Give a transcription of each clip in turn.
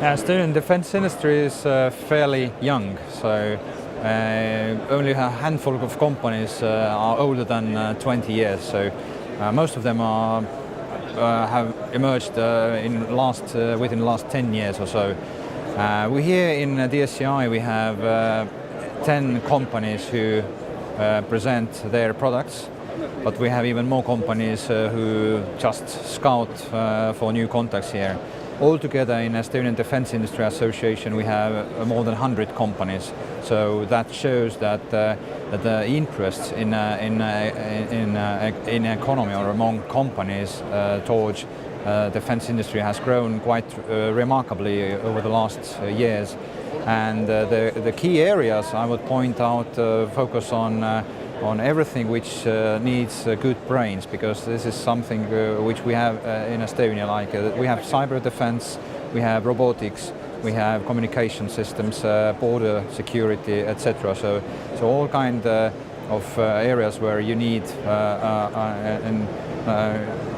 Estonian defence industry is fairly young, so only a handful of companies are older than 20 years. So most of them have emerged within the last 10 years or so. We here in DSEI we have 10 companies who present their products, but we have even more companies who just scout for new contacts here. Altogether in Estonian Defence Industry Association we have more than 100 companies, so that shows that the interest in economy or among companies towards defence industry has grown quite remarkably over the last years. And the key areas I would point out focus on everything which needs good brains, because this is something which we have in Estonia. Like we have cyber defense, we have robotics, we have communication systems, border security, etc. So all kind of areas where you need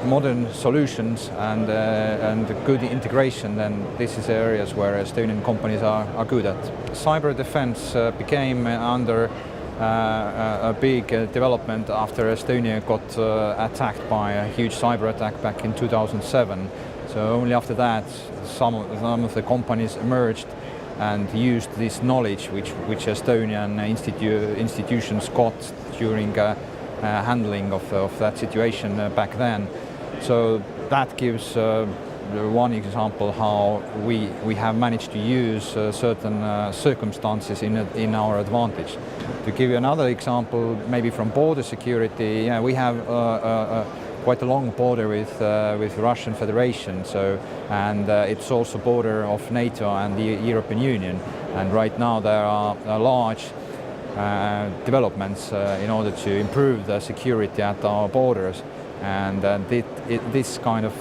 modern solutions and good integration, then this is areas where Estonian companies are good at. Cyber defense became under a big development after Estonia got attacked by a huge cyber attack back in 2007. So only after that some of the companies emerged and used this knowledge which Estonian institutions got during handling of that situation back then. So that gives one example how we have managed to use certain circumstances in our advantage. To give you another example, maybe from border security, we have quite a long border with Russian Federation, and it's also border of NATO and the European Union. And right now there are large developments in order to improve the security at our borders. And this kind of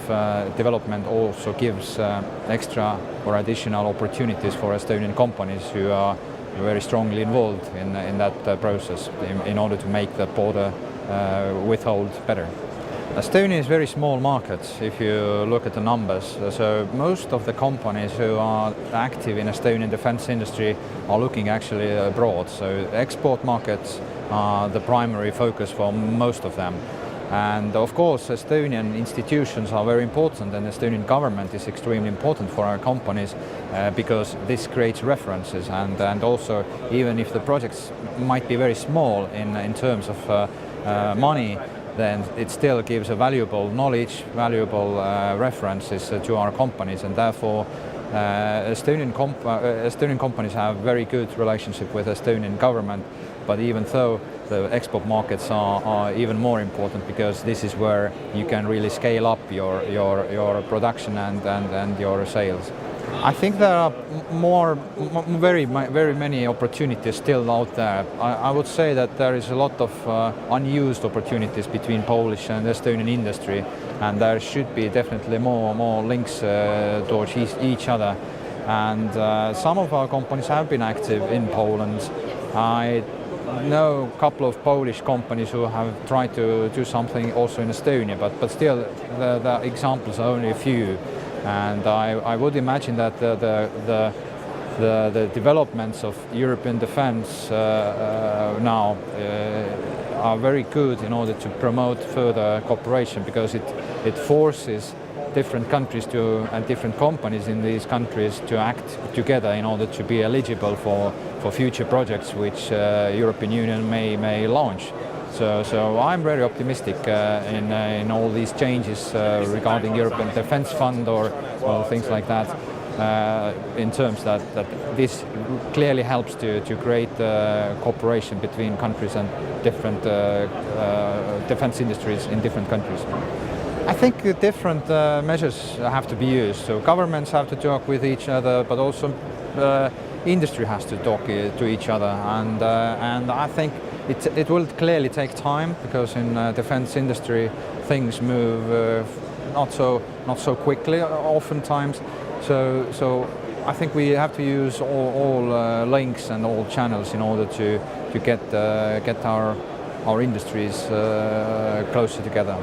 development also gives extra or additional opportunities for Estonian companies who are very strongly involved in that process in order to make the border withhold better. Estonia is a very small market if you look at the numbers. So most of the companies who are active in Estonian defence industry are looking actually abroad. So export markets are the primary focus for most of them. And of course Estonian institutions are very important, and the Estonian government is extremely important for our companies because this creates references, and also even if the projects might be very small in terms of money, then it still gives a valuable knowledge, valuable references to our companies, and therefore Estonian companies have very good relationship with Estonian government. But even though the export markets are even more important, because this is where you can really scale up your production and your sales. I think there are very many opportunities still out there. I would say that there is a lot of unused opportunities between Polish and Estonian industry, and there should be definitely more links towards each other. And some of our companies have been active in Poland. I know a couple of Polish companies who have tried to do something also in Estonia, but still the examples are only a few. And I would imagine that the developments of European defence now are very good in order to promote further cooperation, because it forces different countries and different companies in these countries to act together in order to be eligible for future projects which European Union may launch. So I'm very optimistic in all these changes regarding European Defence Fund or things like that, in terms that this clearly helps to create cooperation between countries and different defence industries in different countries. I think different measures have to be used. So governments have to talk with each other, but also industry has to talk to each other, and I think it will clearly take time, because in defence industry things move not so quickly oftentimes. So I think we have to use all links and all channels in order to get our industries closer together.